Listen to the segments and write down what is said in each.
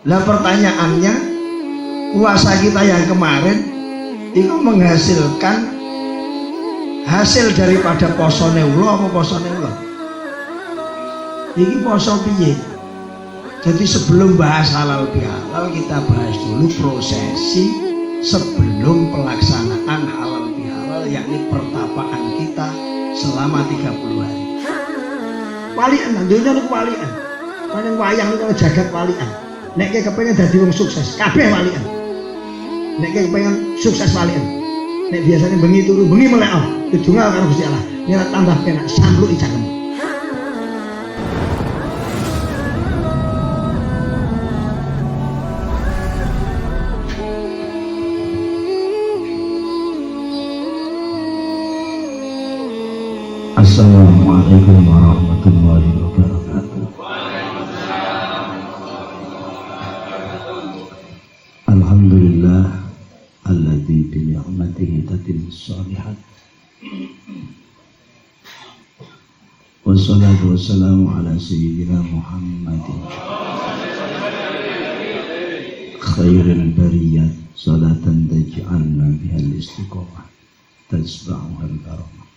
Lah pertanyaannya, puasa kita yang kemarin itu menghasilkan hasil daripada posone ulo apa posone ulo? Iki poso piye? Jadi sebelum bahas halal bihalal, kita bahas dulu prosesi sebelum pelaksanaan halal bihalal, yakni pertapaan kita selama 30 hari. Walian, dunia ini walian. Paling wayang itu jagat walian. Nek kepengen dadi wong sukses, kabeh walian. Nek kepengen sukses walian. Nek biasanya bengi turu, bengi melek oh, ditunggal karo Gusti Allah. Nira tambah penak sambluki cangkem. Assalamualaikum warahmatullahi wabarakatuh. Alhamdulillah alladzi bi ni'matihi tatimmus shalihat. Wassalatu wassalamu ala sayyidina Muhammadin khairil bariyat salatan taj'alna bihal istiqamah tasba'uhal karamah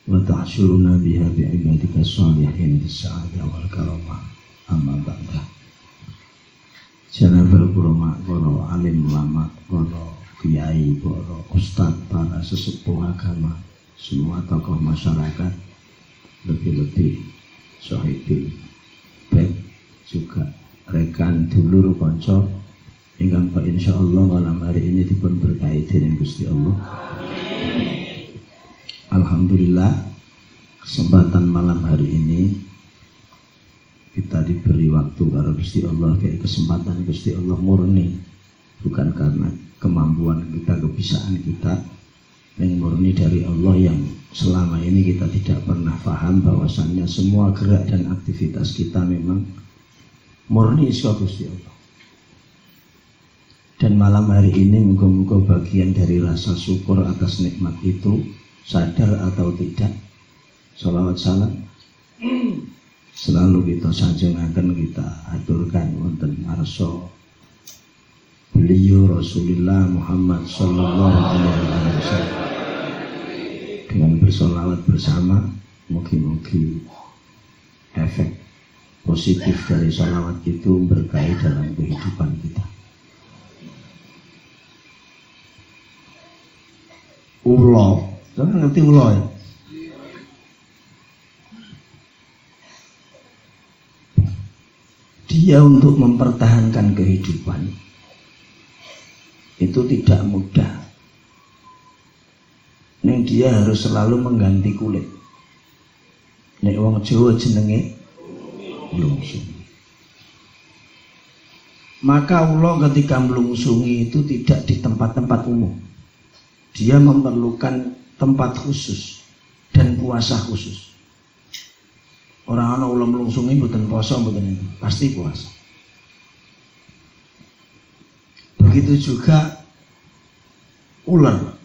wa ta'syuruna biha bi'ibadika shalihin bis-sa'adah wal karamah amma ba'da. Jana berkurma para alim ulama, para kiai, para ustadz, para sesepuh agama, semua tokoh masyarakat, lebih-lebih sahibil baik juga rekan dulur kanca ingkang insyaallah malam hari ini dipun berkahi dening Gusti Allah. Alhamdulillah, kesempatan malam hari ini kita diberi waktu karo Gusti Allah, kayak kesempatan Gusti Allah murni, bukan karena kemampuan kita, kebisaan kita, yang murni dari Allah yang selama ini kita tidak pernah paham bahwasannya semua gerak dan aktivitas kita memang murni saka Gusti Allah. Dan malam hari ini muga-muga bagian dari rasa syukur atas nikmat itu, sadar atau tidak, sholawat salam selalu kita sanjungaken, kita aturkan wonten ngarsa beliau Rasulullah Muhammad sallallahu alaihi wasallam. Dengan bersolawat bersama, mugi-mugi efek positif dari sholawat itu berkahi dalam kehidupan kita. Ulo, kalian ngerti ulo ya? Dia untuk mempertahankan kehidupan itu tidak mudah. Ning dia harus selalu mengganti kulit. Nek wong Jawa jenenge mlungsungi. Maka ulo ketika mlungsungi itu tidak di tempat-tempat umum. Dia memerlukan tempat khusus dan puasa khusus. Orang ana ulo mlungsungi mboten poso mboten, pasti puasa. Begitu juga ular.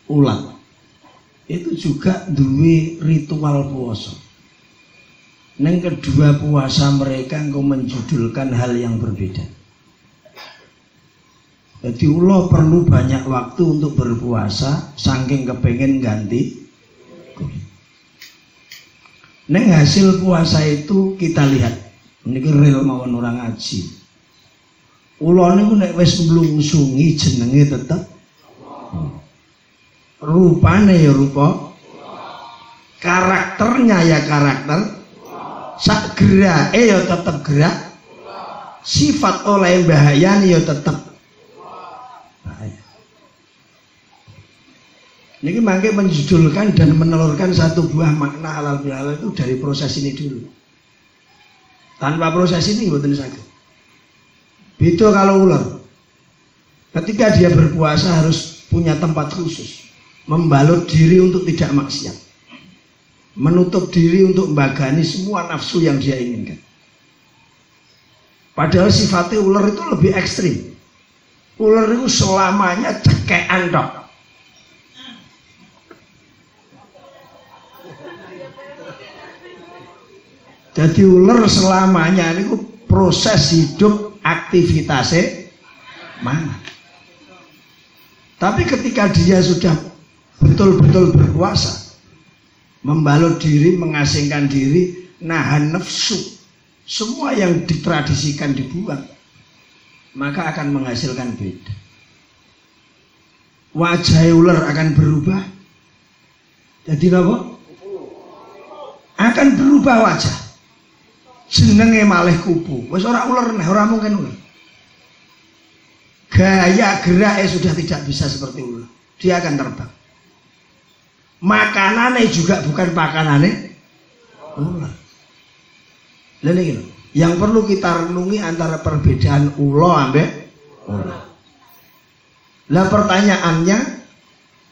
Ulat itu juga duwe ritual puasa. Neng kedua puasa mereka engkau menjudulkan hal yang berbeda. Jadi ulo perlu banyak waktu untuk berpuasa, saking kepengen ganti kulit. Neng hasil puasa itu kita lihat, ini real mawon orang ngaji. Ulo niku nek wis mlungsungi jenenge tetep rupane ya rupa, karakternya ya karakter, sak gerake ya tetep gerak, sifat oleh bahayane ya tetep bahaya. Niki mangke menjudulkan dan menelurkan satu buah makna halal bihalal itu dari proses ini dulu. Tanpa proses ini mboten saged. Beda kalau ular. Ketika dia berpuasa harus punya tempat khusus. Membalut diri untuk tidak maksiat, menutup diri untuk membagani semua nafsu yang dia inginkan. Padahal sifatnya ular itu lebih ekstrim. Ular itu selamanya cekekan dok. Jadi ular selamanya ini proses hidup aktivitasnya mana. Tapi ketika dia sudah betul-betul berpuasa, membalut diri, mengasingkan diri, nahan nafsu, semua yang ditradisikan dibuang, maka akan menghasilkan beda. Wajah ular akan berubah. Jadi apa? Akan berubah wajah. Jenenge malih kupu. Wis ora ular neh, ora mungkin ular. Gaya geraknya sudah tidak bisa seperti ular. Dia akan terbang. Makanannya juga bukan makanannya ular. Lalu gitu. Yang perlu kita renungi antara perbedaan ular ambek ular. Lah pertanyaannya,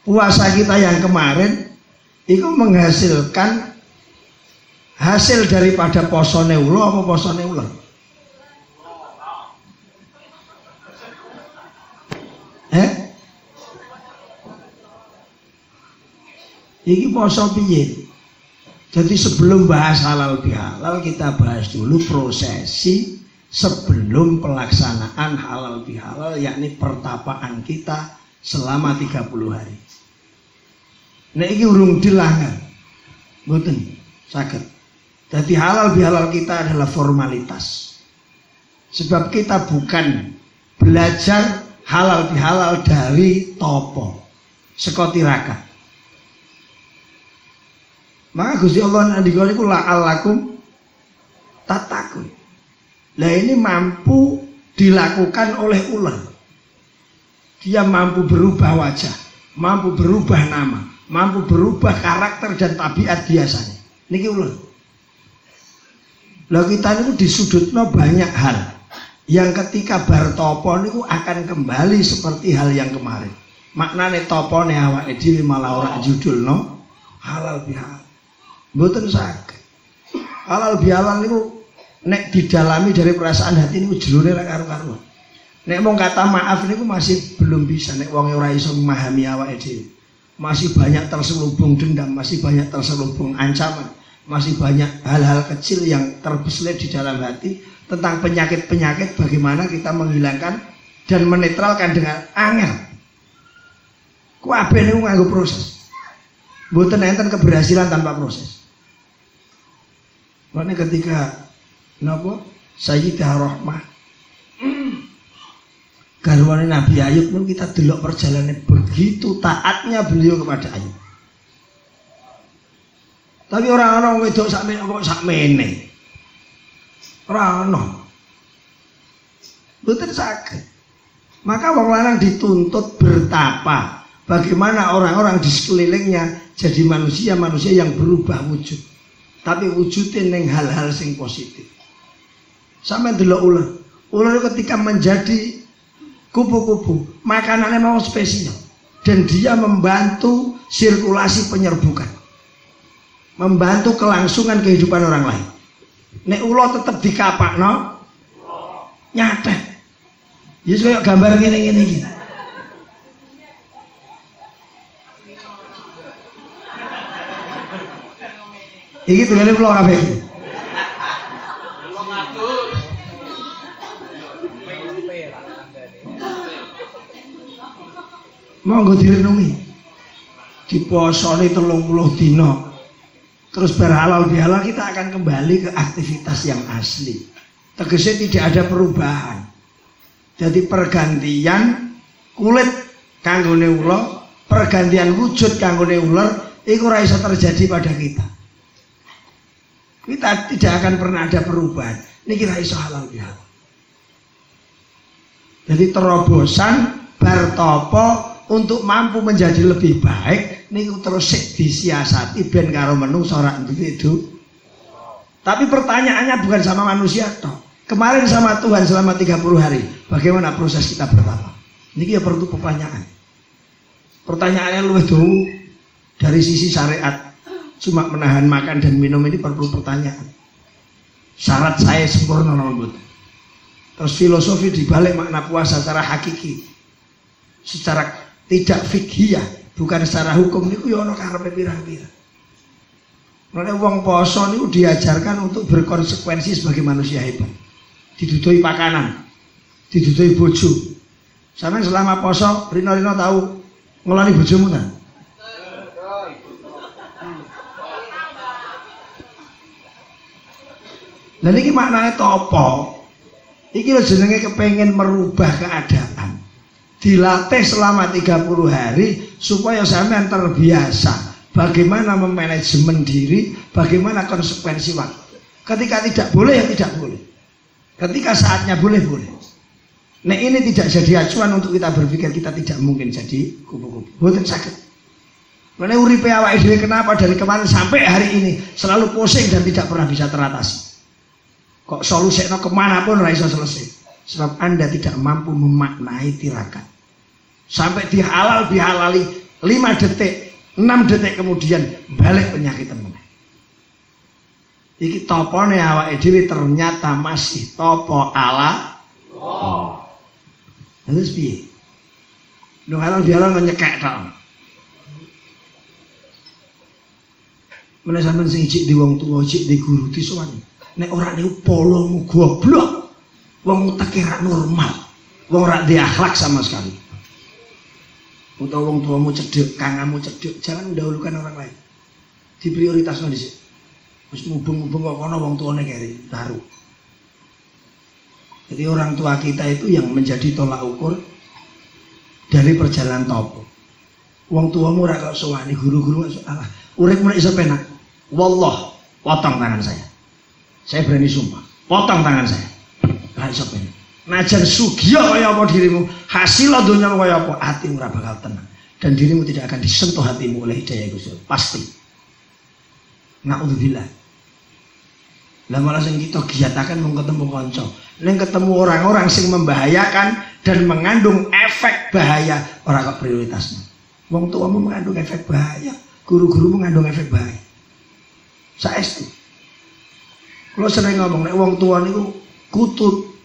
puasa kita yang kemarin itu menghasilkan hasil daripada posone ular apa posone ular? Iki poso piye? Jadi sebelum bahas halal bihalal, kita bahas dulu prosesi sebelum pelaksanaan halal bihalal, yakni pertapaan kita selama 30 hari. Nah ini urung dilanggar, mboten saged. Jadi halal bihalal kita adalah formalitas. Sebab kita bukan belajar halal bihalal dari topo, saka tirakat. Maka Gusti Allah ngendika niku la'allakum tattaqun. Nah ini mampu dilakukan oleh ular. Dia mampu berubah wajah, mampu berubah nama, mampu berubah karakter dan tabiat biasanya. Niki ular. Lah kita niku disudutno banyak hal yang ketika bar topo niku akan kembali seperti hal yang kemarin. Maknane topone awake dhewe malah ora judulno halal bihalal. Mboten saged. Halal bihalal niku nek didalami dari perasaan hati niku jerone ra karo-karuan. Nek mung kata maaf niku masih belum bisa, nek wong ora iso memahami awake dhewe. Masih banyak terselubung dendam, masih banyak terselubung ancaman, masih banyak hal-hal kecil yang terbesit di dalam hati tentang penyakit-penyakit bagaimana kita menghilangkan dan menetralkan dengan angel. Kabeh niku nganggo proses. Mboten enten keberhasilan tanpa proses. Makanya ketika napa Sayyidah Rahmah garwane Nabi Ayub itu kita delok perjalanan begitu taatnya beliau kepada Ayub. Tapi orang-orang wedok sakmene kok sakmene. Ora ono. Mboten saged. Maka wong lanang dituntut bertapa. Bagaimana orang-orang di sekelilingnya jadi manusia-manusia yang berubah wujud. Tapi wujudnya neng hal-hal sing positif. Sampai delok ular. Ular ketika menjadi kupu-kupu, makanannya mau spesial. Dan dia membantu sirkulasi penyerbukan. Membantu kelangsungan kehidupan orang lain. Nek ular tetap dikapak, no? Nyatet. Ya kayak gambar gini-gini. Iki tulane pulau kabeh. Monggo direnungi. Diposoni 30 dina. Terus berhalal bihalal kita akan kembali ke aktivitas yang asli. Tegasnya tidak ada perubahan. Jadi pergantian kulit kanggone ular, pergantian wujud kanggone ular, iku ora iso terjadi pada kita. Kita tidak akan pernah ada perubahan. Ini kira iso halal bihalal. Jadi terobosan bartopo untuk mampu menjadi lebih baik. Ini terus disiasati ben karo menungso ora itu. Tapi pertanyaannya bukan sama manusia toh. Kemarin sama Tuhan selama 30 hari. Bagaimana proses kita bertapa? Ini ya perlu pertanyaan. Pertanyaannya luwih dulu dari sisi syariat. Cuma menahan makan dan minum ini perlu pertanyaan. Syarat saya sempurna nomor. Terus filosofi dibalik makna puasa secara hakiki, secara tidak fikhiyah, bukan secara hukum niku ya ono karepe pirang-pirang. Nek wong poso niku diajarkan untuk berkonsekuensi sebagai manusia hebat. didudui pakanan, didudui bojo. Sampeyan selama poso rino-rino tahu ngeloni bojomu kan? Lah niki maknane topo. Iki lho jenenge kepengen merubah keadaan. Dilatih selama 30 hari supaya sampean terbiasa bagaimana memanajemen diri, bagaimana konsekuensi waktu. Ketika tidak boleh ya tidak boleh. Ketika saatnya boleh. Nah ini tidak jadi acuan untuk kita berpikir kita tidak mungkin jadi kupu-kupu. Boten saged. Karena uripe awake dhewe kenapa dari kemarin sampai hari ini selalu pusing dan tidak pernah bisa teratasi. Kok solusinya kemanapun ora iso selesai. Sebab Anda tidak mampu memaknai tirakat. Sampai dihalali 5 detik, 6 detik kemudian balik penyakit temen. Iki topone awake dhewe ternyata masih topo ala Allah. Terus piye? Lho halal bihalal nyekek tok. Menawa sampeyan sing ijik di wong tuwa, ijik di guru disowani. Nek ora niku polomu goblok. Wong uteke ra normal. Wong ora ndek akhlak sama sekali. Utawa wong tuamu cedhek, kangamu cedhek, jangan mendahulukan orang lain. Diprioritasno dhisik. Wis mubeng-mubeng kok kono wong tuane keri, taruh. Jadi orang tua kita itu yang menjadi tolak ukur dari perjalanan topo. Wong tuamu ora kok sowani guru-guru Allah. Uripmu nek iso penak. Wallah, potong tangan saya. Saya berani sumpah, potong tangan saya. Ora iso penak. Najan sugih kaya apa dirimu, hasil donya kaya apa, atimu ora bakal tenang dan dirimu tidak akan disentuh hatimu oleh hidayah Gusti. Pasti. Naudzubillah. Lah malah sing kita giatakan mau ketemu kanca, ning ketemu orang-orang sing membahayakan dan mengandung efek bahaya, ora kok prioritasnya. Wong tuamu mengandung efek bahaya, guru-guru mengandung efek bahaya. Saestu. Kalau sering ngomong nek wong tua niku kutut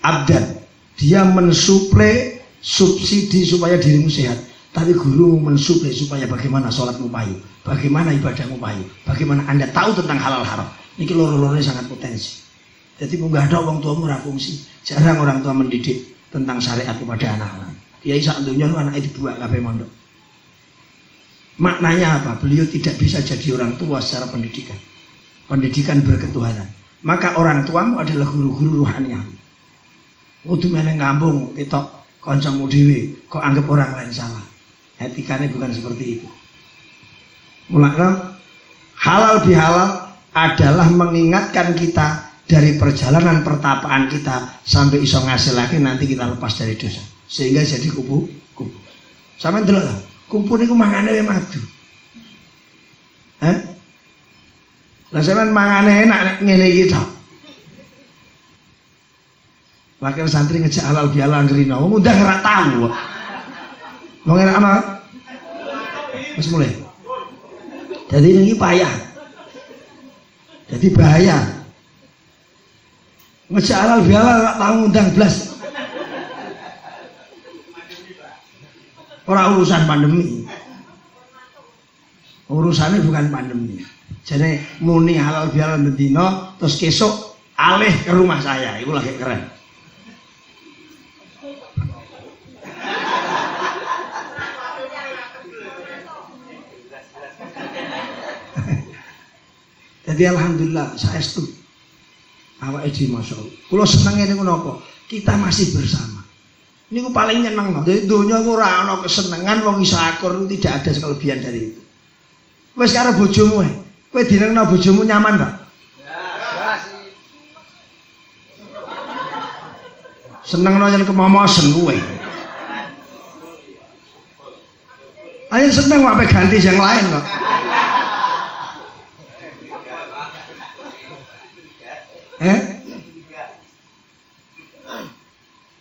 abdan, dia mensuplai subsidi supaya dirimu sehat, tapi guru mensuplai supaya bagaimana sholatmu payu, bagaimana ibadahmu payu, bagaimana Anda tahu tentang halal haram. Ini loro-lorone sangat potensi. Jadi nggak ada orang tuamu ora fungsi. Jarang orang tua mendidik tentang syariat kepada anak-anak. Dia sak dunya anaknya dibuat kabeh mondok. Maknanya apa? Beliau tidak bisa jadi orang tua secara pendidikan. Pendidikan berketuhanan. Maka orang tuamu adalah guru-guru rohaniah. Kudu meneng kampung ketok kancamu dhewe kok anggap orang lain salah. Etikanya bukan seperti itu. Mulanya halal bihalal adalah mengingatkan kita dari perjalanan pertapaan kita sampai iso ngasilake nanti kita lepas dari dosa sehingga jadi kupu-kupu. Sampeyan delok ta, kupu niku mangane madu. Lah sampeyan mangane enak nek ngene iki tok. Wakil santri ngejak halal bihalal ngrino, wong udah ora tahu. Wong enak ana. Wis mulai. Jadi ini payah. Jadi bahaya. Ngejak halal bihalal ora tahu ngundang blas. Ora urusan pandemi. Urusannya bukan pandemi. Jadi muni halal bihalal bendino terus kesok alih ke rumah saya. Itu lagi keren. Jadi alhamdulillah saya setuju. Awake dhewe masyaallah. Kula seneng ngene napa? Kita masih bersama. Niku paling nyeneng. Jadi donya iku ora ana kesenengan wong iso akur tidak ada kelebihan dari itu. Wis karo bojomu ae. Kowe dinengno bojomu nyaman ta? Ya. Senengno yen kemomosen kowe. Ayo seneng wae ganti yang lain kok.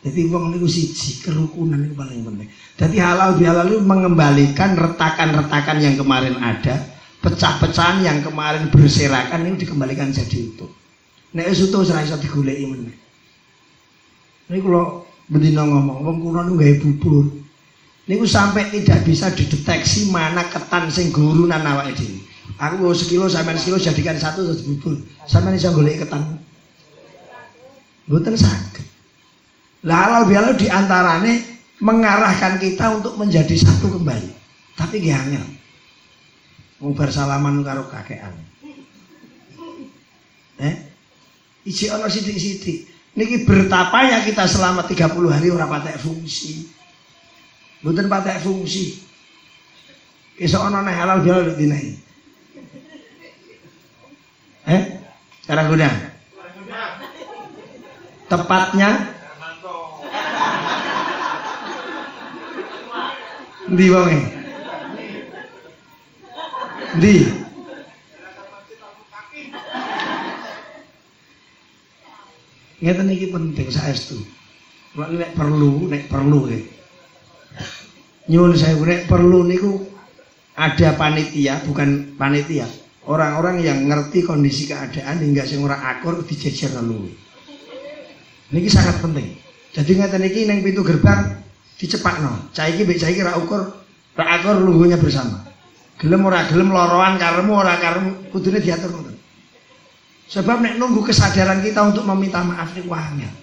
Jadi wong niku siji, kerukunan itu paling penting. Jadi halal bihalal itu mengembalikan retakan-retakan yang kemarin ada, pecah-pecahan yang kemarin berserakan ini dikembalikan jadi utuh. Nek wis utuh ora iso digoleki meneh. Niku kula bendina ngomong, wong kula niku gawe bubur. Niku sampai tidak bisa dideteksi mana ketan sing gurunan awake dhewe. Aku sekilo sampean sekilo jadikan satu terus bubur. Sampean iso goleki ketan. Mboten saged. Lah halal bihalal diantarane mengarahkan kita untuk menjadi satu kembali. Tapi nggih angel. Wong bar salaman karo kakean. Iji ana sithik-sithik. Niki bertapanya kita selama 30 hari ora patek fungsi. Mboten patek fungsi. Esuk ana nek halal bihalal dinahi. Cara guna. Tepatnya ndi wonge? Ndi? Ngeten iki penting saestu. Nek perlu nggih. Nyuwun sewu nek perlu niku ada panitia, bukan panitia. Orang-orang yang ngerti kondisi keadaan hingga sing ora akur dijejer luwe. Niki sangat penting. Jadi ngeten iki ning pintu gerbang dicepakno. Cah iki mbek cah iki ra akur lungguhnya bersama. Gelem ora gelem loroan karemu ora karemu kudune diatur ngoten. Sebab nek nunggu kesadaran kita untuk meminta maaf niku angel.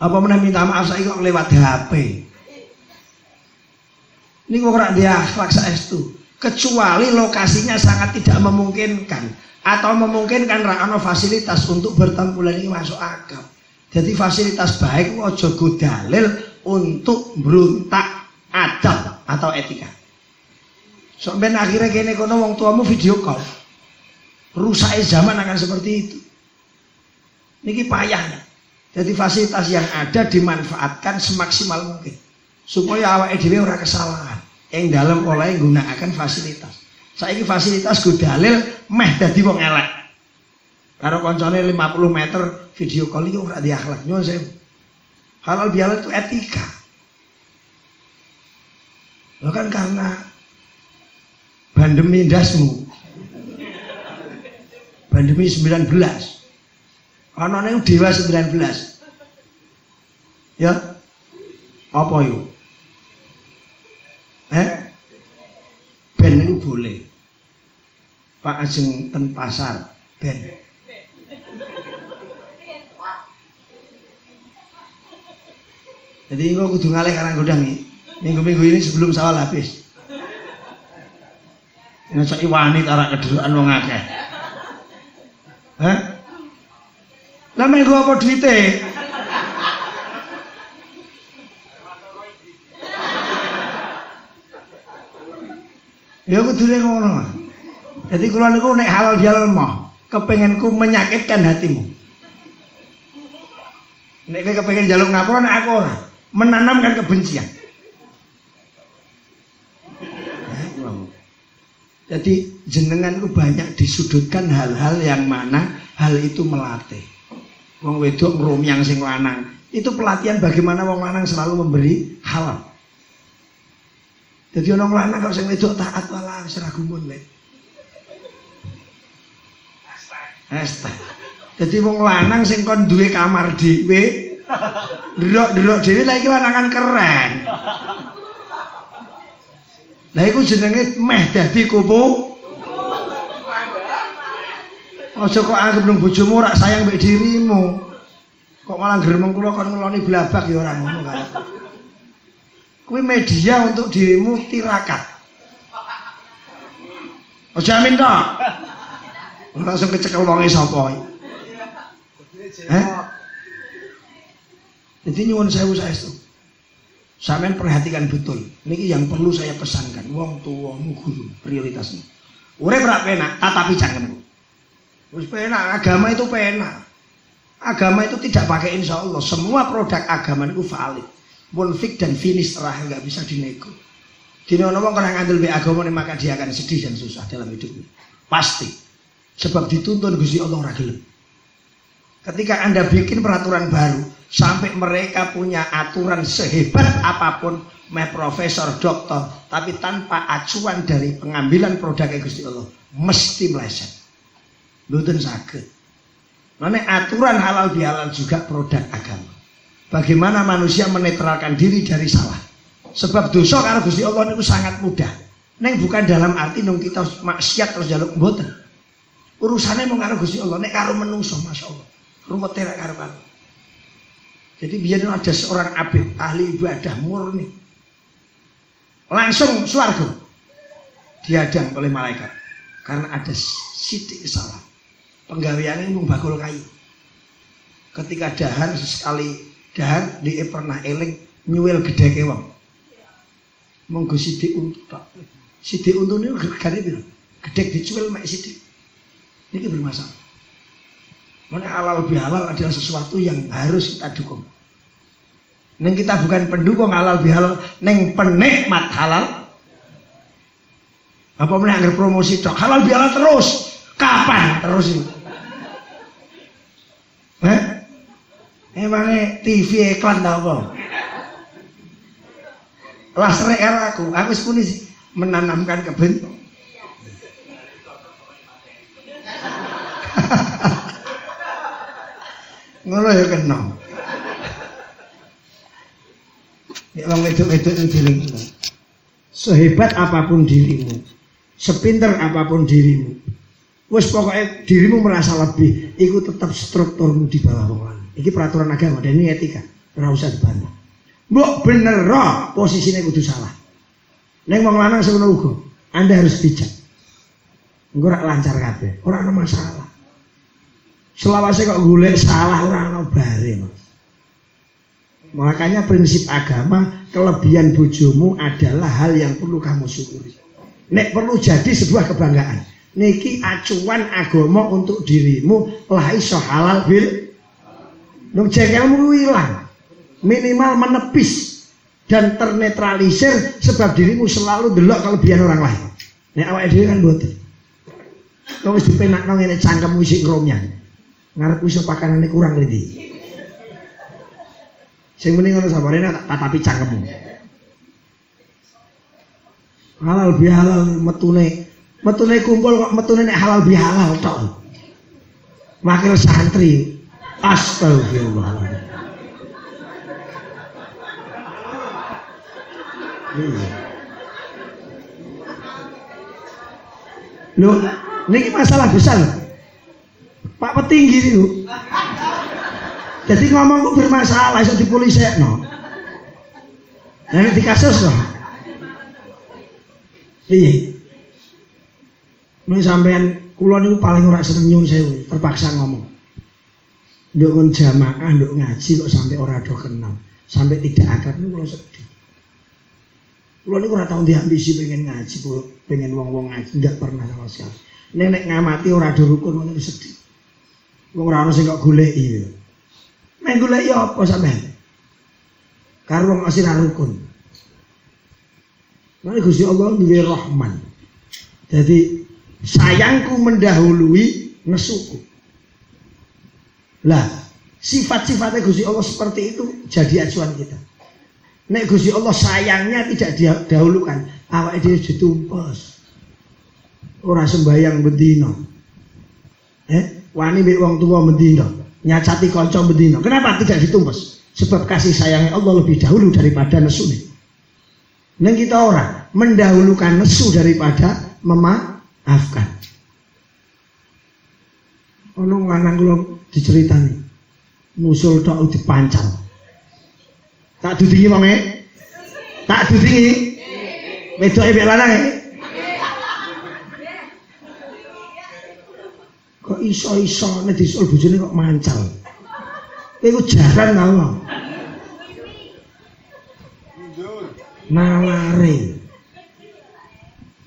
Apa meneh minta maaf saiki kok lewat HP. Niku ora dia akhlak saestu. Kecuali lokasinya sangat tidak memungkinkan atau memungkinkan ra ana fasilitas untuk bertemu ini masuk akal. Jadi fasilitas baik aja go dalil untuk beruntak adab atau etika. Sampai akhirnya kene kono wong tuamu video call. Rusaknya zaman akan seperti itu. Niki payahnya. Jadi fasilitas yang ada dimanfaatkan semaksimal mungkin supaya awake dhewe ora kesalahan. Yang dalam oleh gunakan fasilitas. Saiki fasilitas go dalil meh dadi wong elek. Karo koncone 50 meter video call iki ora diakhlak. Nyuwun sewu. Halal bihalal itu etika. Lo kan karena pandemi ndasmu. Pandemi 19. Anane dewa 19. Ya. Apa yo? Ben itu boleh. Pak ajeng ten pasar ben. Jadi engko kudu ngalih karang godang iki. Minggu-minggu ini sebelum sawal habis. Ngesaki wani tarak kedudukan wong akeh. Lah mengko apa duite? Ya kudune ngono. Jadi kula niku nek halal bihalal mah kepengenku menyakitkan hatimu. Nek kowe kepengen njaluk ngapura nek aku ora, menanamkan kebencian. Jadi jenengan itu banyak disudutkan hal-hal yang mana hal itu melatih. Wong wedok ngrumyang sing lanang. Itu pelatihan bagaimana wong lanang selalu memberi halal. Jadi orang lanang kalau sing wedok taat walah wis ra gumun lek. Hashtag. Jadi wong lanang sing kon duwe kamar dhewe, ndelok-ndelok dhewe lha iki lanangan keren. Lah iku jenenge meh dadi kupu. Aja kok anggap nang bojomu ora sayang mbek dirimu. Kok malah gremeng kula kon ngeloni blabak ya ora ngono kan. Kuwi media untuk dirimu tirakat. Aja amin tok. Langsung kecekel wonge sapa iki. Jadi nyuwun sewu saestu. Sampeyan perhatikan betul. Niki yang perlu saya pesankan. Wong tuwamu guru prioritasnya. Urip ra penak, tatapi janganmu. Wis penak, agama itu penak. Agama itu tidak pakai insya Allah. Semua produk agama itu valid. Pun fix dan finish terah nggak bisa dinego. Dino wong kena ngandel be agama maka dia akan sedih dan susah dalam hidupnya. Pasti. Sebab dituntun Gusti Allah ora gelem. Ketika Anda bikin peraturan baru, sampai mereka punya aturan sehebat apapun, profesor, doktor, tapi tanpa acuan dari pengambilan produk Gusti Allah, mesti meleset. Mboten saged. Nah, aturan halal bihalal juga produk agama. Bagaimana manusia menetralkan diri dari salah. Sebab dosa karo Gusti Allah itu sangat mudah. Neng bukan dalam arti nung kita maksiat terus jaluk mboten. Urusannya mau karo Gusti Allah, nek karo menungso, masya Allah. Ruwet terek karepan. Jadi biar ada seorang abid ahli ibadah murni, langsung swarga dihadang oleh malaikat karena ada sidik salah. Penggaweannya mung bakul kayu. Ketika dahar sekali dahar dia pernah eling nyuwil gedhe wong. Monggo sidik untuk sidik untuk ini gergane piro? Gedhe dicuwil mek sidik. Ini bermasalah. Mana halal bihalal adalah sesuatu yang harus kita dukung. Neng kita bukan pendukung halal bihalal, neng penikmat halal. Apa meneh anggar promosi tok halal bihalal terus. Kapan terus ini? Emangnya TV iklan tau apa? Lasrek aku sepuni menanamkan kebencian. Ngono ya kena. Ya wong wedok-wedok sing dieling. Sehebat apapun dirimu, sepinter apapun dirimu, wis pokoknya dirimu merasa lebih, iku tetap strukturmu di bawah wong lanang. Iki peraturan agama dan ini etika, ora usah dibantah. Mbok bener roh posisine kudu salah. Ning wong lanang semono uga, Anda harus bijak. Engko ora lancar kabeh, ora ana masalah. Selawase kok golek salah ora ana bare, Mas. Makanya prinsip agama, kelebihan bojomu adalah hal yang perlu kamu syukuri. Nek perlu jadi sebuah kebanggaan. Niki acuan agama untuk dirimu, lah iso halal bil. Nung jengkelmu hilang. Minimal menepis dan ternetralisir sebab dirimu selalu delok kelebihan orang lain. Nek awake dhewe kan mboten. Kok wis dipenakno ngene cangkemmu isih ngromyang. Ngarep iso pakanane kurang ndi. Sing mending ngono sabare tak tatapi cangkemmu. Halal bihalal metune kumpul kok metune nek halal bihalal tok. Wakil santri. Astagfirullah. Loh, ini masalah besar. Pak petinggi itu. Jadi ngomongku bermasalah, iso dipolisekno. Nek dikasus loh. Iya. Nek sampean kula niku paling ora seneng nyuwun sewu, terpaksa ngomong. Nduk jamaah, nduk ngaji kok sampai ora do kenal, sampai tidak akrab niku kula sedih. Kula niku ora tau diambisi pengen ngaji, pengen wong-wong ngaji, ndak pernah sama sekali. Nek ngamati ora do rukun ngono sedih. Wong ora ono sing kok goleki. Nek goleki apa sampean? Karo wong asih ra rukun. Mane Gusti Allah duwe Rahman. Jadi sayangku mendahului nesuku. Lah, sifat-sifatnya Gusti Allah seperti itu jadi acuan kita. Nek Gusti Allah sayangnya tidak didahulukan, awake dhewe ditumpes. Ora sembayang bendina. Wani mbek wong tuwa bendina, nyacati kanca bendina. Kenapa tidak ditumpes? Sebab kasih sayangnya Allah lebih dahulu daripada nesune. Neng kita ora mendahulukan nesu daripada memaafkan. Ono lanang kula diceritani. Musul tok dipancal. Tak dudingi wonge. Tak dudingi. Wedoke mek lanange. Kok iso-iso nek disul bojone kok mancal. Iku jaran Allah. Nalare.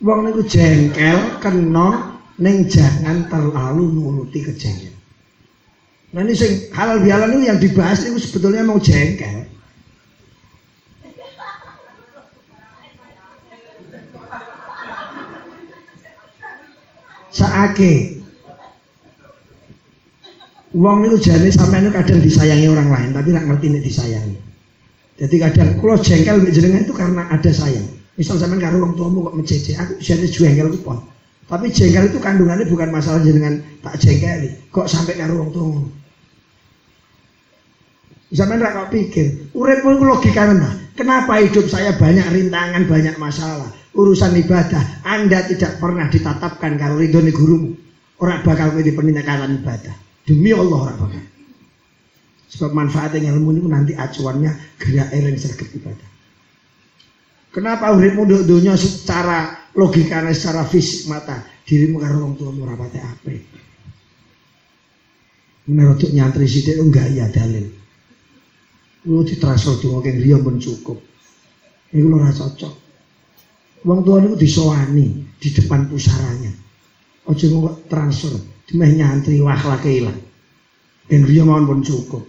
Wong niku jengkel kena ning jangan terlalu nuruti kejengkel. Nah ini sing halal bihalal itu yang dibahas itu sebetulnya mau jengkel. Saake wong niku jane sampeyan kadang disayangi orang lain tapi nggak ngerti nek disayangi. Jadi kadang kalau jengkel mbek jenengan itu karena ada sayang. Misal sampean karo wong tuamu kok mecece, aku jane jengkel ku pon. Tapi jengkel itu kandungannya bukan masalah jenengan tak jengkeli, kok sampai karo wong tuamu. Sampeyan ra kok pikir, uripmu logikane ta? Kenapa hidup saya banyak rintangan, banyak masalah, urusan ibadah, Anda tidak pernah ditatapkan karo ridhone gurumu. Ora bakal kowe dipeningkatan ibadah. Demi Allah ora bakal. Sebab manfaatnya ilmu ini nanti acuannya gerak eling sergap ibadah. Kenapa uripmu nduk donya secara logikanya, secara fisik mata dirimu karo wong tuamu ora pate apik. Menurut nyantri sithik enggak ya dalil. Lu ditransfer donga keng liya pun cukup. Iku ora cocok. Wong tua niku disowani di depan pusaranya. Aja kok transfer, dimeh nyantri akhlake ilang. Ben liya mawon pun cukup.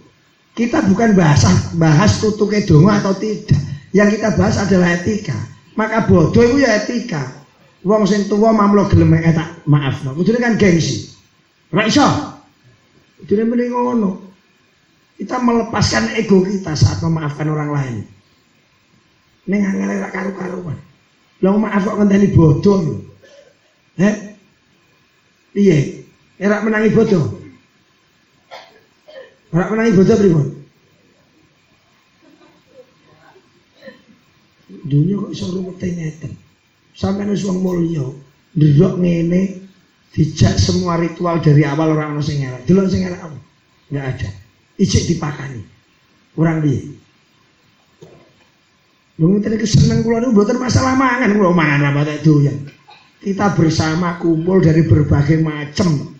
Kita bukan bahas tutuke donga atau tidak. Yang kita bahas adalah etika. Maka bodoh itu ya etika. Wong sing tuwa mamlo gelem tak maafno. Kudune kan gengsi. Ora iso. Kudune mending ngono. Kita melepaskan ego kita saat memaafkan orang lain. Ning angel ora karo-karuan. Lah maaf kok ngenteni bodoh lho. Piye? Ora menangi bodoh. Ora menangi bodoh pripun? Dunia kok iso rumete ngeten. Sampeyan wis wong mulya, ndelok ngene dijak semua ritual dari awal orang ono sing elek. Delok sing elek apa? Enggak ada. Ijik dipakani. Orang piye? Lho ngene iki seneng kula niku mboten masalah mangan, kula mangan apa tak doyan. Kita bersama kumpul dari berbagai macam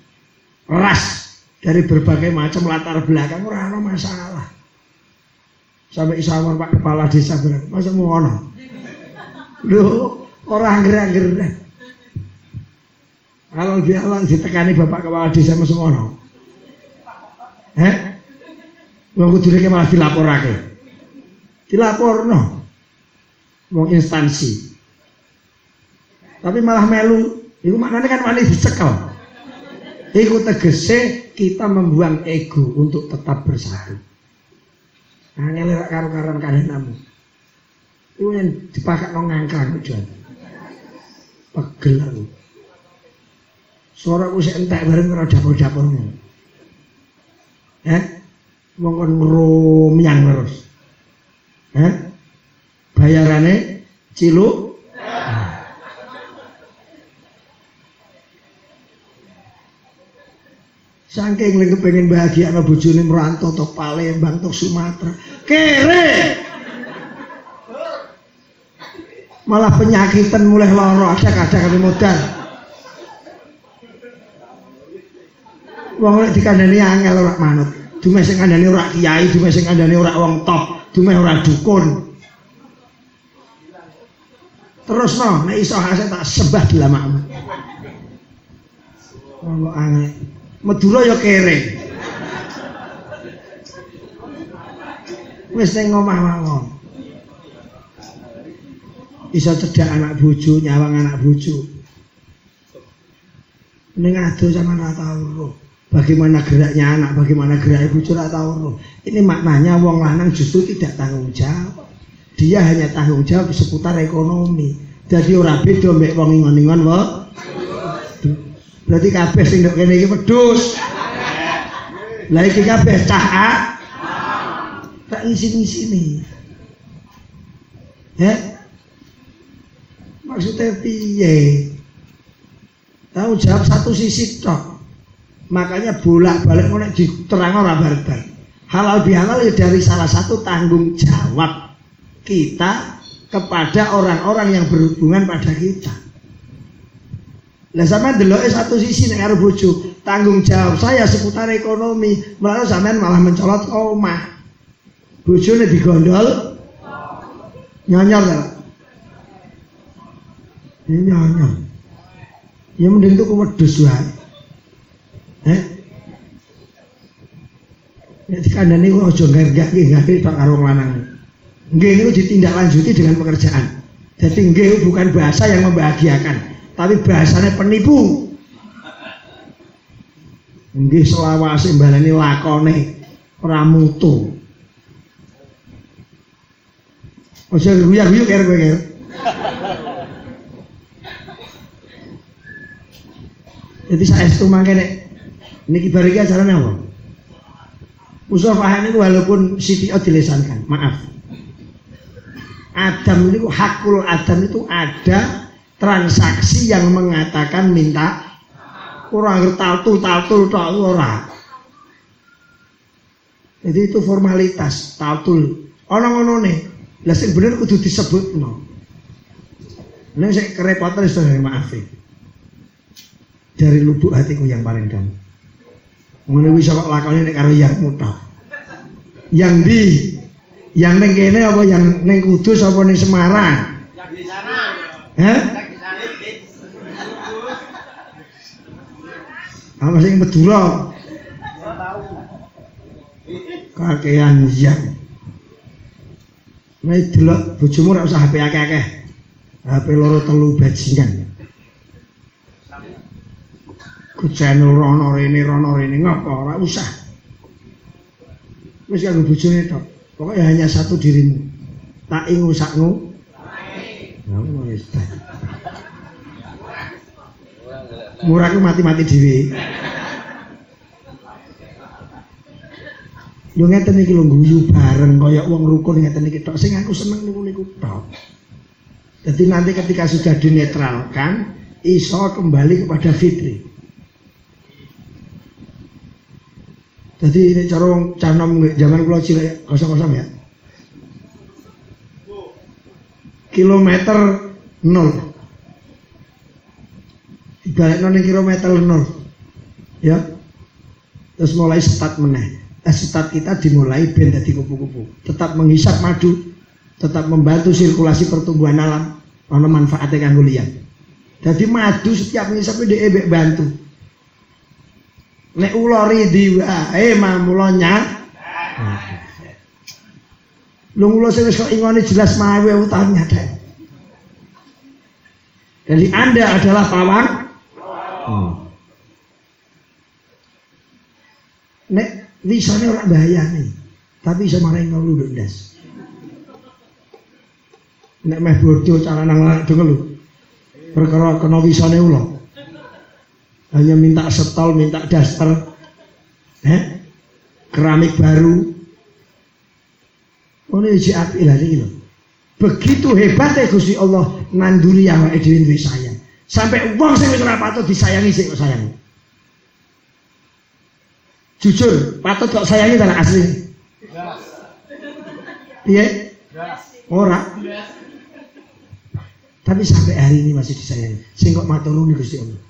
ras, dari berbagai macam latar belakang ora ono masalah. Sampai isawar Pak Kepala Desa bilang, masa mau ono? Loh, orang gerak-gerak. Kalau dia ditekani Bapak Kepala Desa masa mau ono? Wong kudune malah dilaporake. Dilaporno. Wong instansi. Tapi malah melu, itu maknanya kan wani dicekel. Iku tegese kita membuang ego untuk tetap bersatu. Hanya lewat karo-karan karenamu. Itu yang dipakai ngangkang tujuan. Pegel aku. Suara aku entek bareng karo dapur-dapurmu. Wong kon ngromyang terus. Bayarane ciluk. Saking lagi pengen bahagia sama bojone merantau tok Palembang tok Sumatera. Kere. Malah penyakitan mulai loro ada kami modal. Wong lek dikandani angel ora manut. Dume sing kandhani ora kiai, dume sing kandhani ora wong top, dume ora dukun. Terus nek iso hasil tak sebah dilamakmu. Wong angel. Madura ya kere. Wis ning omah mawon. Iso cedak anak bojo, nyawang anak bojo. Ning ado sampean ora tau roh. Bagaimana geraknya anak, bagaimana geraknya bojo ora tau roh. Ini maknanya wong lanang justru tidak tanggung jawab. Dia hanya tanggung jawab seputar ekonomi. Jadi ora beda mbek wong ingon-ingon wae. Berarti kabeh sing ndok kene iki wedhus. Lah iki kabeh cah tak ngisi-ngisini. Maksudnya piye? Tahu jawab satu sisi tok. Makanya bolak-balik nek diterang ora barbar. Halal bihalal ya dari salah satu tanggung jawab kita kepada orang-orang yang berhubungan pada kita. Lah sampean deloke satu sisi nek karo bojo, tanggung jawab saya seputar ekonomi, malah sampean malah mencolot omah. Bojone digondol nyonyor ta? Ini nyonyor. Ya mending tuku wedhus wae. Nek dikandani kok aja ngergake nggih tok karo lanang. Nggih niku ditindaklanjuti dengan pekerjaan. Jadi nggih bukan bahasa yang membahagiakan. Tapi bahasanya penipu. Nggih selawase mbalani lakone ora mutu. Ojo guyu-guyu karo kowe. Jadi saestu mangke nek niki bar iki acarane apa? Musafahah niku walaupun Siti dilesankan, maaf. Adam niku hakul Adam itu ada transaksi yang mengatakan minta kurang taltul tok ora. Jadi itu formalitas, tatul. Ono-onone. Lah sing bener kudu disebutno. Nek sik kerepotan wis maaf. Dari lubuk hatiku yang paling dalam. Ngono wis kok lakone nek karo yang mutok. Yang di yang ning kene apa yang ning Kudus apa ning Semarang? Yang di sana. Hah? Apa sing Madura? Kakean yang. Nek delok bojomu ora usah HP akeh-akeh. HP loro telu bajingan. Ku channel rono rene ngopo ora usah. Wis kanggo bojone tok. Pokoknya hanya satu dirimu. Tak ingu sakmu. Ya wis. Murah ku mati-mati dhewe. Yo ngeten iki lho guyu bareng kaya wong rukun ngeten iki tok. Sing aku seneng niku tok. Jadi nanti ketika sudah dinetralkan, iso kembali kepada fitri. Jadi ini cara canom zaman kula cilik kosong-kosong ya. Kilometer 0. Dibalikno ning kilometer 0. Ya. Terus mulai start meneh. Start kita dimulai ben dadi kupu-kupu. Tetap menghisap madu, tetap membantu sirkulasi pertumbuhan alam, ana manfaatnya kanggo liyan. Jadi madu setiap ngisap dhek bantu. Nek ulori diwae mamulonya. Lu mulo sing wis kok ingone jelas mawe utangnya deh. Jadi Anda adalah pawang. Nek wisane ora bahayane, tapi iso marai ngelu nduk ndas. Nek meh bodoh cara nang dengel lho. Perkara kena wisane ulo. Hanya minta setol, minta daster, keramik baru. Oh ini uji api lah ini loh. Begitu hebatnya Gusti Allah nanduri awake dhewe duwe sayang. Sampai wong sing wis ora patut disayangi sik kok sayangi. Jujur, patut kok sayangi ta asli? Iya? Ora. Tapi sampai hari ini masih disayangi. Sing kok matur nuwun Gusti Allah.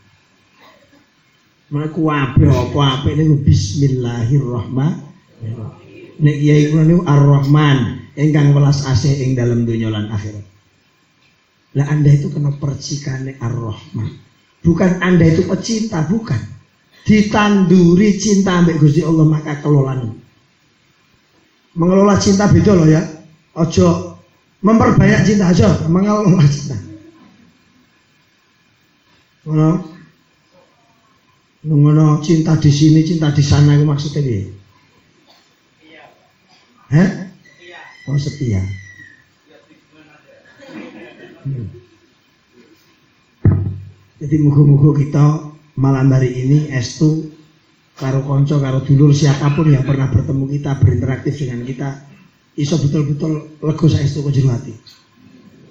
Menaku apa niku bismillahirrahmanirrahim. Nek kiai kula niku Ar-Rahman, ingkang welas asih ing dalem donya lan akhirat. Lah Anda itu kena percikane Ar-Rahman. Bukan Anda itu pecinta, bukan. Ditanduri cinta ambek Gusti Allah maka kelolane. Mengelola cinta beda loh ya. Ojo memperbanyak cinta aja, mengelola cinta. Ngono cinta di sini, cinta di sana itu maksudnya piye? Hah? Oh setia. Jadi muga-muga kita malam hari ini estu karo konco, karo dulur siapapun yang pernah bertemu kita, berinteraksi dengan kita, iso betul-betul lego saestu kok jero ati.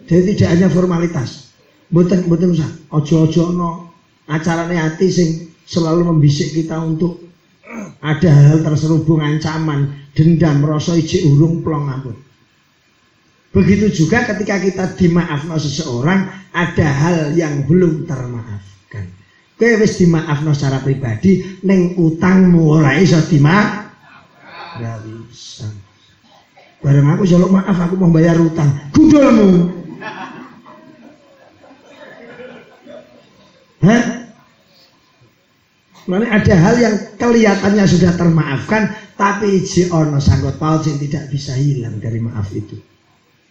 Jadi tidak hanya formalitas. Mboten usah. Ojo-ojo no acarane ati sing selalu membisik kita untuk ada hal terselubung ancaman, dendam, rasa ijik urung plong ampun. Begitu juga ketika kita dimaafno seseorang, ada hal yang belum termaafkan. Kowe wis dimaafno secara pribadi, ning utangmu ora iso dimaafkan. Ora bisa. Bareng aku jaluk maaf, aku mau bayar utang. Gundulmu. Hah? Makanya ada hal yang kelihatannya sudah termaafkan, tapi iji ono sangkut paut yang tidak bisa hilang dari maaf itu.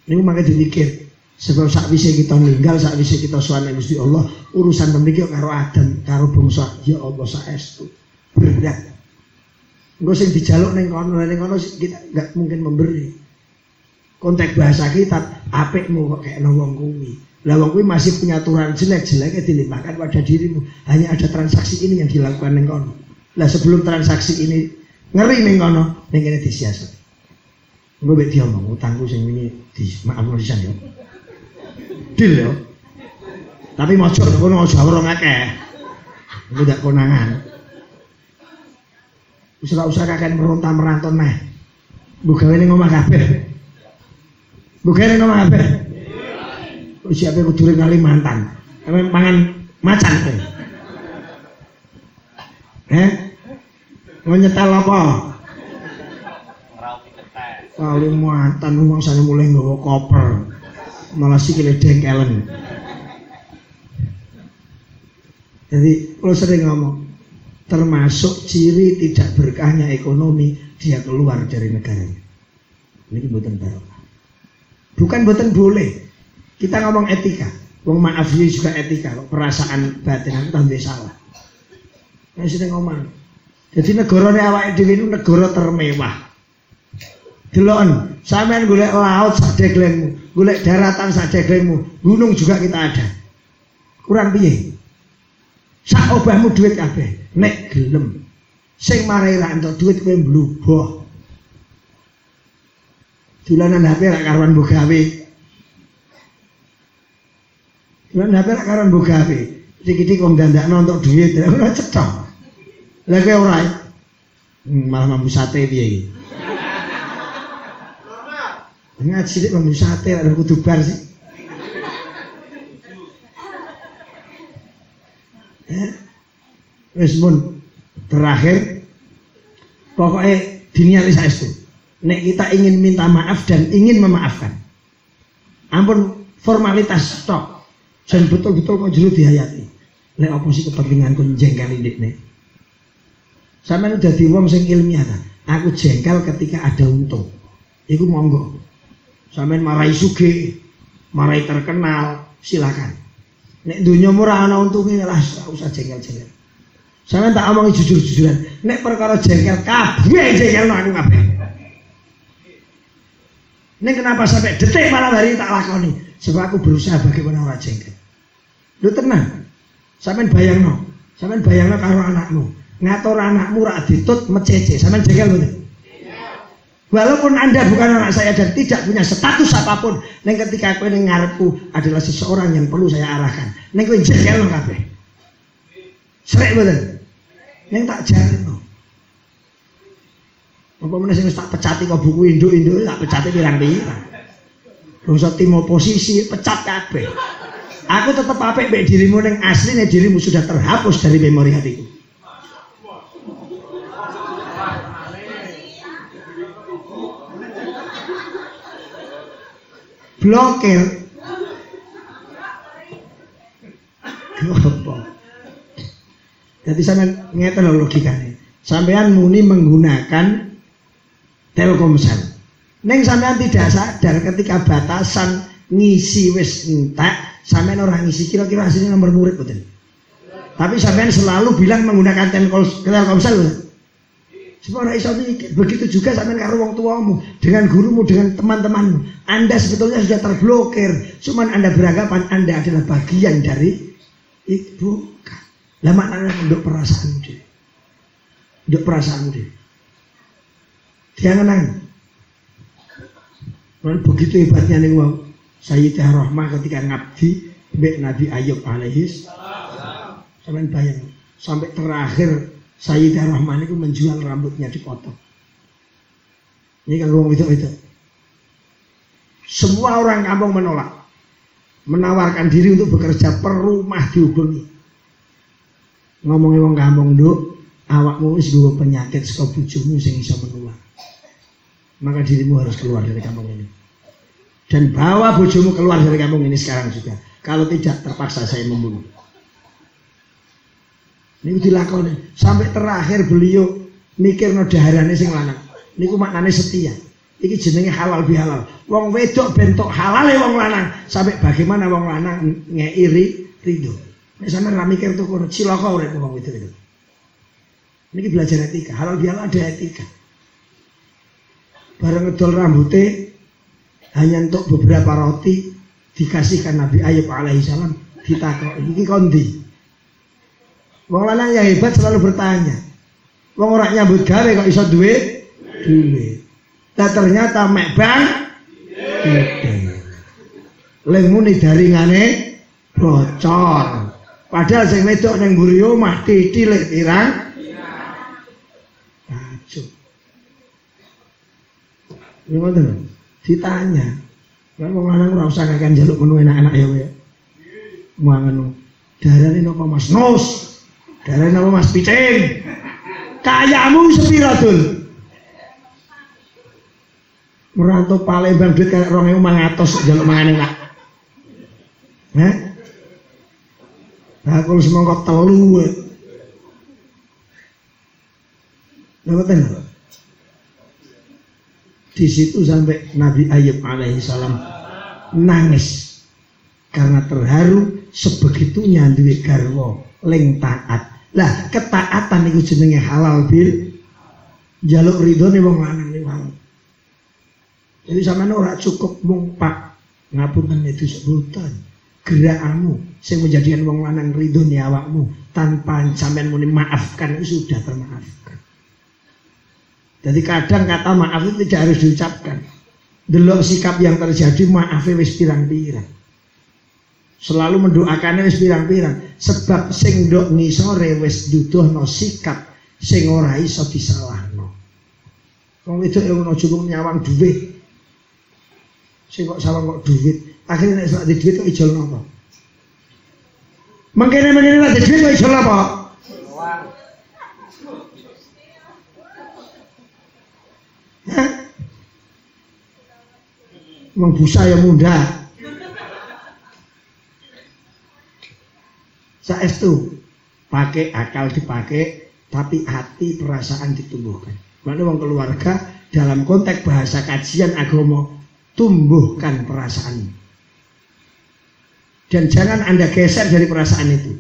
Ini makanya dipikir, sebab saat bisa kita meninggal, saat bisa kita suara Gusti Allah, urusan pemikir karo Adam, karo bangsa, ya Allah saestu berat. Enggak sing dijaluk neng kono kita nggak mungkin memberi. Konteks bahasa kita, apikmu kok kayak wong kuwi. Lah wong kuwi masih punya aturan jelek-jeleknya dilimpahkan pada dirimu. Hanya ada transaksi ini yang dilakukan neng kono. Lah sebelum transaksi ini ngeri neng kono, neng kene disiasat. Gue bet diomong utangku sing ini di maafno sisan yo. Deal yo. Tapi mojo kono aja ora ngakeh. Iku ndak konangan. Wis ora usah kakek meronta-meranton meh. Bukan ini ngomong kabeh. Bukan ini ngomong kabeh. Siapa yang kudurin Kalimantan? Emang pangan macan kowe. Mau nyetel apa? Kalimantan wong sane mulai nggawa koper. Malah sikile dengkelen. Jadi kalau sering ngomong, termasuk ciri tidak berkahnya ekonomi, dia keluar dari negaranya. Ini bukan barokah. Bukan bukan boleh. Kita ngomong etika. Wong maaf ini juga etika. Perasaan batin aku tambah salah. Nah sering ngomong. Jadi negarane awake dhewe itu negara termewah. Delon, sampean golek laut sak deglengmu, golek daratan sak deglengmu, gunung juga kita ada. Kurang piye? Sak obahmu duit kabeh, nek gelem. Sing marai ra entuk duit kowe mbluboh. Dolanan HP ra karuan mbok gawe. Dolanan HP ra karuan mbok gawe. Iki-iki wong dandakno entuk duit, ora cethok. Lah kowe ora. Malah mambu sate piye iki? Ngaji nek mambu sate ora kudu bar sih. Wis mun terakhir pokoknya diniati saestu. Nek kita ingin minta maaf dan ingin memaafkan, ampun formalitas tok, dan betul-betul kok jero dihayati. Nek apa sih kepentinganku jengkel ndekne? Sampeyan dadi wong sing ilmiah ta. Aku jengkel ketika ada untung. Iku monggo. Sampeyan marai sugih, marai terkenal, silakan. Nek dunyamu ora ana untunge lah usah jengkel-jengkel. Sampeyan tak omongi jujur-jujuran. Nek perkara jengkel kabeh jengkelno aku kabeh. Nek kenapa sampai detik malam hari tak lakoni? Sebab aku berusaha bagaimana ora jengkel. Lu tenang. Sampeyan bayangno karo anakmu. Ngatur anakmu rak ditut mecece. Sampeyan jengkel mboten? Walaupun Anda bukan anak saya dan tidak punya status apapun, neng ketika kowe ning ngarepku adalah seseorang yang perlu saya arahkan. Neng kowe jengkel kabeh. Srek mboten? Neng tak jarno. Apa meneh sing tak pecati kok buku induk-induk tak pecati pirang-pirang. Bangsa tim oposisi pecat kabeh. Aku tetap apik mbek dirimu ning asline dirimu sudah terhapus dari memori hatiku. Blokir. Jadi sampean ngeten lho logikane. Sampean muni menggunakan Telkomsel. Neng sampean tidak sadar ketika batasan ngisi wis entek, sampean ora ngisi kira-kira hasilnya nomor murid betul. Tapi sampean selalu bilang menggunakan Telkomsel. Supaya iso mikir. Begitu juga sampean karo wong tuamu, dengan gurumu, dengan teman-temanmu. Anda sebetulnya sudah terblokir. Cuman Anda beranggapan Anda adalah bagian dari itu. Lah maknanya untuk perasaanmu deh. Untuk perasaanmu deh. Jangan. Begitu hebatnya nih wong Sayyidah Rahmah ketika ngabdi mbek Nabi Ayub alaihis. Sampeyan bayang sampai terakhir Sayyidah Rahman itu menjual rambutnya dipotong. Ini kan wong itu. Semua orang kampung menolak, menawarkan diri untuk bekerja per rumah dihubungi. Ngomongin wong kampung nduk, awakmu wis duwe penyakit saka bojomu sing iso menular. Maka dirimu harus keluar dari kampung ini. Dan bawa bojomu keluar dari kampung ini sekarang juga. Kalau tidak terpaksa saya membunuh. Niku dilakoni sampai terakhir beliau mikir no daharane sing lanang. Niku maknane setia. Iki jenenge halal bihalal. Wong wedok bentuk halale wong lanang. Sampai bagaimana wong lanang ngei ridho. Nek sampeyan ra mikir tuh kono cilaka urip wong wedok itu. Niki belajar etika. Halal bihalal ada etika. Bareng ngedol rambutnya hanya untuk beberapa roti dikasihkan Nabi Ayub alaihissalam. Ditakok iki kondi. Wong lanang yang hebat selalu bertanya. Wong ora nyambut gawe kok iso duwe? Nah ternyata mek bang leng muni daringane bocor. Padahal sing wedok ning mburi omah titilik pirang? Acuh. Gimana? Ditanya. Kan wong lanang ora usah kakek njaluk menu enak-enak ya kowe. Mangan. Darane napa Mas? Nos. Darane napa Mas Picing? Kayamu sepira dul? Merantau Palembang duit kayak 2.500 njaluk mangan enak. Hah? Aku semangka 3. Ngerti? Di situ sampai Nabi Ayub alaihissalam nangis karena terharu sebegitunya duwe garwa ling taat. Lah ketaatan itu jenenge halal bil jaluk ridhone wong lanang niku. Jadi sampeyan ora cukup mung Pak ngapunten itu sebutan gerakmu sing menjadikan wong lanang ridhone awakmu tanpa sampeyan muni maafkan itu sudah termaafkan. Jadi kadang kata maaf itu tidak harus diucapkan. Delok sikap yang terjadi maafnya wis pirang-pirang. Selalu mendoakannya wis pirang-pirang. Sebab sing ndok ngisore wis duduhno sikap sing ora iso disalahno. Wong wedok yo ono cukup nyawang duit. Sing kok sawang kok duit. Akhirnya nek sak duit kok ijol napa? Mengkene nek duit kok ijol napa? Wong busa ya muda. Saestu pakai akal dipakai, tapi hati perasaan ditumbuhkan. Makanya wong keluarga dalam konteks bahasa kajian agama tumbuhkan perasaan. Dan jangan Anda geser dari perasaan itu.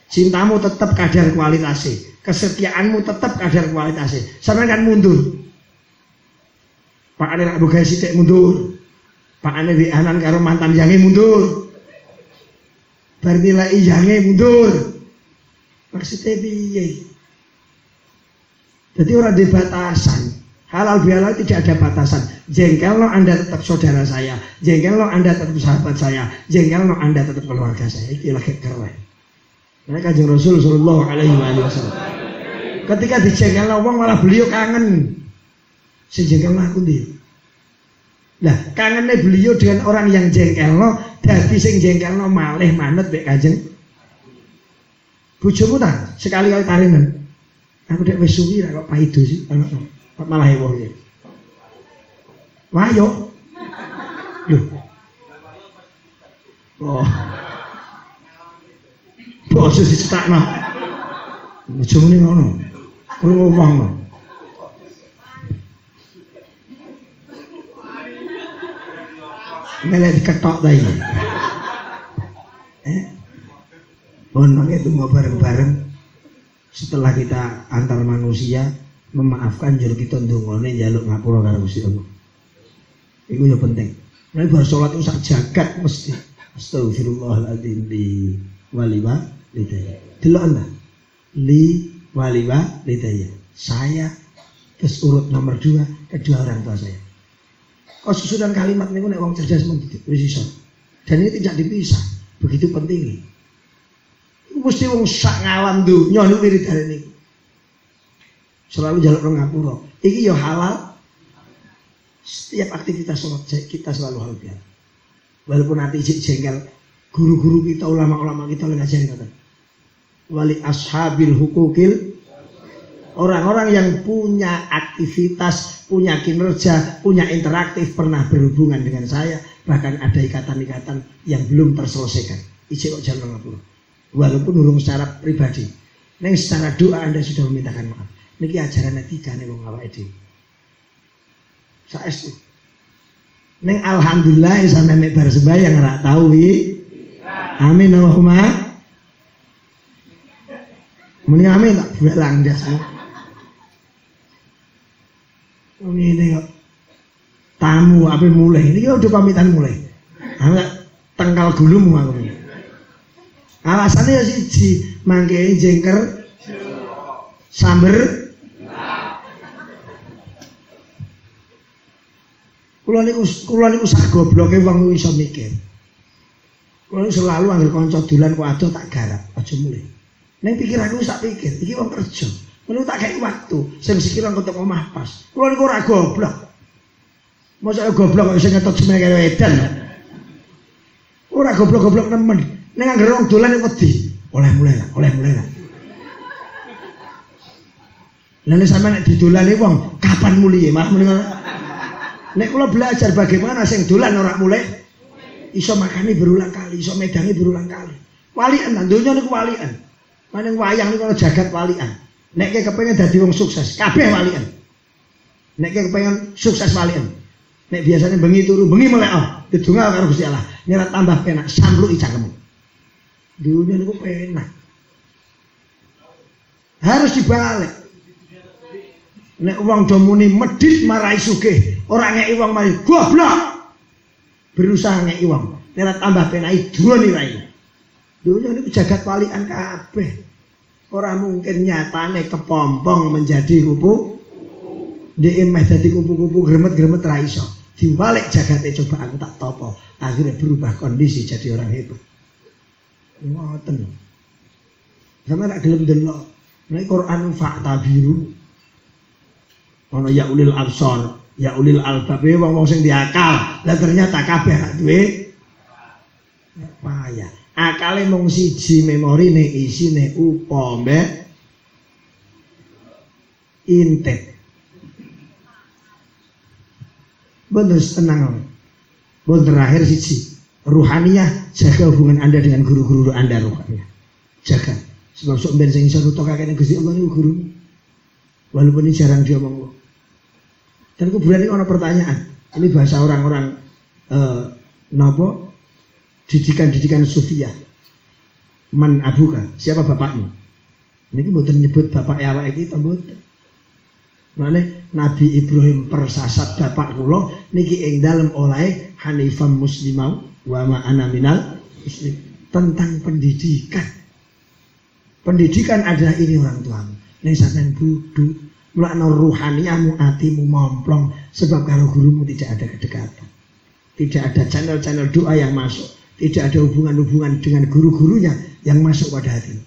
Cintamu tetap kadar kualitasnya, kesetiaanmu tetap kadar kualitasnya. Sampeyan kan mundur. Pak ane nak buka sidik mundur, Pak ane wianan karo mantan yange mundur, bernilai yange mundur. Maksudnya piye? Jadi orang di batasan halal bihalal tidak ada batasan. Jengkel lo Anda tetap saudara saya, jengkel lo Anda tetap sahabat saya, jengkel lo Anda tetap keluarga saya. Itu lagi keren. Mereka Kanjeng Rasul sallallahu alaihi wasallam. Ketika dijengkel lo wong malah beliau kangen. Sejengkel aku dia. Nah, kangennya beliau dengan orang yang jengkel lo, dadi sing jengkel lo malih manut mbek Kanjeng. Bojomu ta sekali kali taringan. Aku dek wis suwi kok paido sih, kok malah heboh iki. Wah yo. Loh. Oh. Boso dicetakno. Bojomu ni ngono. Kuwi ngomong. Melek diketok ta iki. Ono itu mau bareng-bareng setelah kita antar manusia memaafkan jur kita ndongone njaluk ngapura karo Gusti Allah. Iku ya penting. Nek bar salat itu sak jagat mesti astagfirullahaladzim li waliwa lidaya. Delok Anda. Li waliwa lidaya. Saya terus urut nomor 2 kedua orang tua saya. Oh susunan kalimat niku nek wong cerdas mendidik wis iso. Dan ini tidak dipisah. Begitu pentingnya. Mesti wong sak ngalam dunya niku wiridane niku. Selalu jaluk nang ngapura. Iki ya halal. Setiap aktivitas sholat kita selalu halal bihalal. Walaupun nanti jengkel guru-guru kita, ulama-ulama kita lagi ngajarin kata. Wali ashabil hukukil, orang-orang yang punya aktivitas, punya kinerja, punya interaktif, pernah berhubungan dengan saya, bahkan ada ikatan-ikatan yang belum terselesaikan. Ijek kok jalan ngapura. Walaupun urung secara pribadi, neng secara doa Anda sudah memintakan maaf. Niki ajaran tiga nih wong awake dhewe. Saestu. Neng alhamdulillah sampe mek bar sembahyang ora tau wi. Amin Allahumma. Muni amin tak belang jas. Ngene kok. Tamu ape mulai. Niki udah pamitan mulai. Ana tengkal gulung aku. Alasannya ya siji, mangke jengker samber. Kula niku sak gobloke wong iso mikir. Kula selalu anggere kanca dolan kok ado tak garap, aja mulih. Ning pikiranku sak pikir, iki wong kerja. Melu tak kei waktu, sing sikile kok omah pas. Kula niku ora goblok. Mosok goblok kok iso nyetot semene kaya edan. Ora goblok-goblok nemen. Ning anggere wong dolan wedi. Oleh mulai lah. Lah nek sampeyan nek didolani wong, kapan muliye? Malah muni ngono. Nek kula belajar bagaimana sing dolan ora mulai iso makani berulang kali, iso medangi berulang kali. Walian nang donya niku walian. Maning wayang niku jagat walian. Nek kowe kepengin dadi wong sukses, kabeh walian. Nek kowe kepengin sukses walian. Nek biasanya bengi turu, bengi melek dedonga karo Gusti Allah. Nyerat tambah penak, sampluki cangkemmu. Dunia niku penak. Harus dibalik. Nek uang domuni medit marai sugih, ora ngeki uang mari goblok. Berusaha ngeki uang, nek tambah penai duweni rai. Dunia niku jagat walian kabeh. Ora mungkin nyatane kepompong menjadi kupu. Dhek meh dadi kupu-kupu gremet-gremet ra iso. Dibalik jagate coba aku tak topo. Akhirnya berubah kondisi jadi orang hebat. Ngoten. Sama tak gelem delok. Nek Quran fakta biru. Ono ya ulil absor, ya ulil albab, wong-wong sing diakal. Lah ternyata kabeh gak duwe payah. Akale mung siji, memorine isine upama intet. Bener tenang. Bener terakhir siji. Ruhaniyah, jaga hubungan Anda dengan guru-guru Anda ruhaniyah. Jaga. Sebab sok ben sing iso nutuk kakekne Gusti Allah niku guru. Walaupun ini jarang dia ngomong. Dan kuburan ini ada pertanyaan. Ini bahasa orang-orang didikan sufiah. Man abuka, siapa bapakmu? Ini mboten nyebut bapak awake kita mboten. Mane Nabi Ibrahim persasat bapak kula niki ing dalem olahe Hanifam Muslimau wa ma ana minal muslim. Tentang pendidikan. Pendidikan adalah ini orang tuamu. Nek sampean bodho, mulakno ruhaniyamu, atimu momplong sebab karo gurumu tidak ada kedekatan. Tidak ada channel-channel doa yang masuk, tidak ada hubungan-hubungan dengan guru-gurunya yang masuk pada hatimu.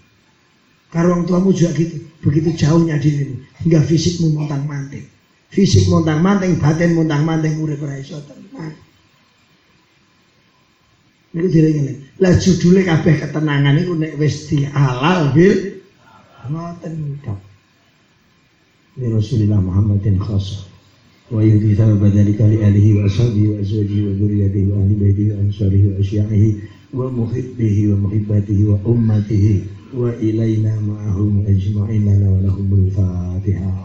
Karo orang tuamu juga gitu, begitu jauhnya dirimu hingga fisikmu montang-manting. Fisik montang-manting, batin montang-manting, urip ora iso tenang. Niku direngene. Lah judule kabeh ketenangan niku nek wis dihalal bil ngoten tok. Ni Rasulullah Muhammadin khassa wa yudhi thawaba dhalika li alihi wa ashabihi wa azwajihi wa dhurriyyatihi wa ahli baitihi wa ansarihi wa asya'ihi wa muhibbihi wa muhibbatihi wa ummatihi wa ilaina ma'ahum ajma'in lana wa lahumul fatihah.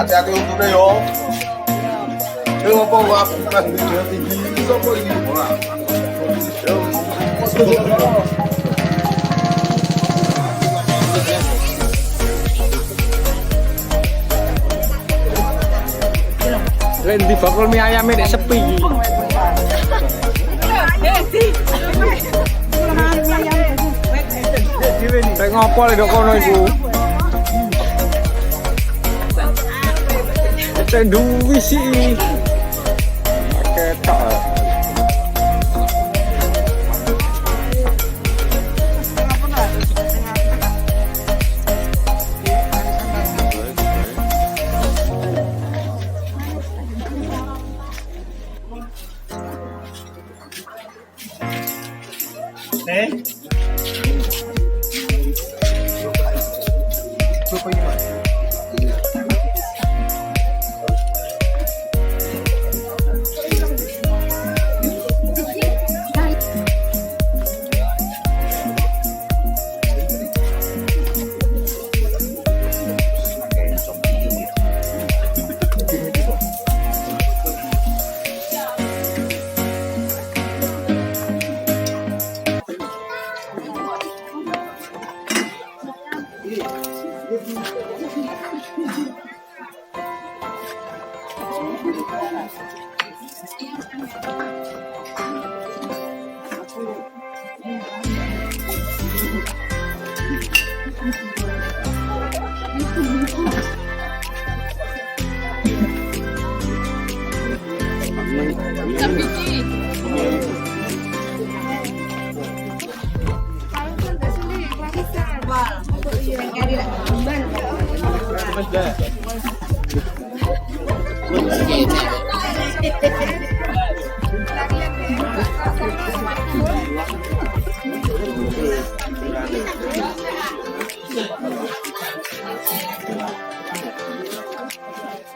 Hati-hati untungnya yo. Yo apa aku kan dia tinggi itu apa ini ora. Rendi bakul mie ayam ini sepi. Kayak ngopo le kono iku. Duwi sih. Ketok.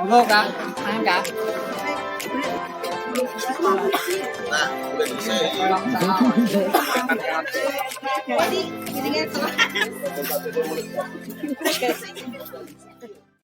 Monggo Kak, main Kak. Nah, udah selesai. Jadi, jadinya teman.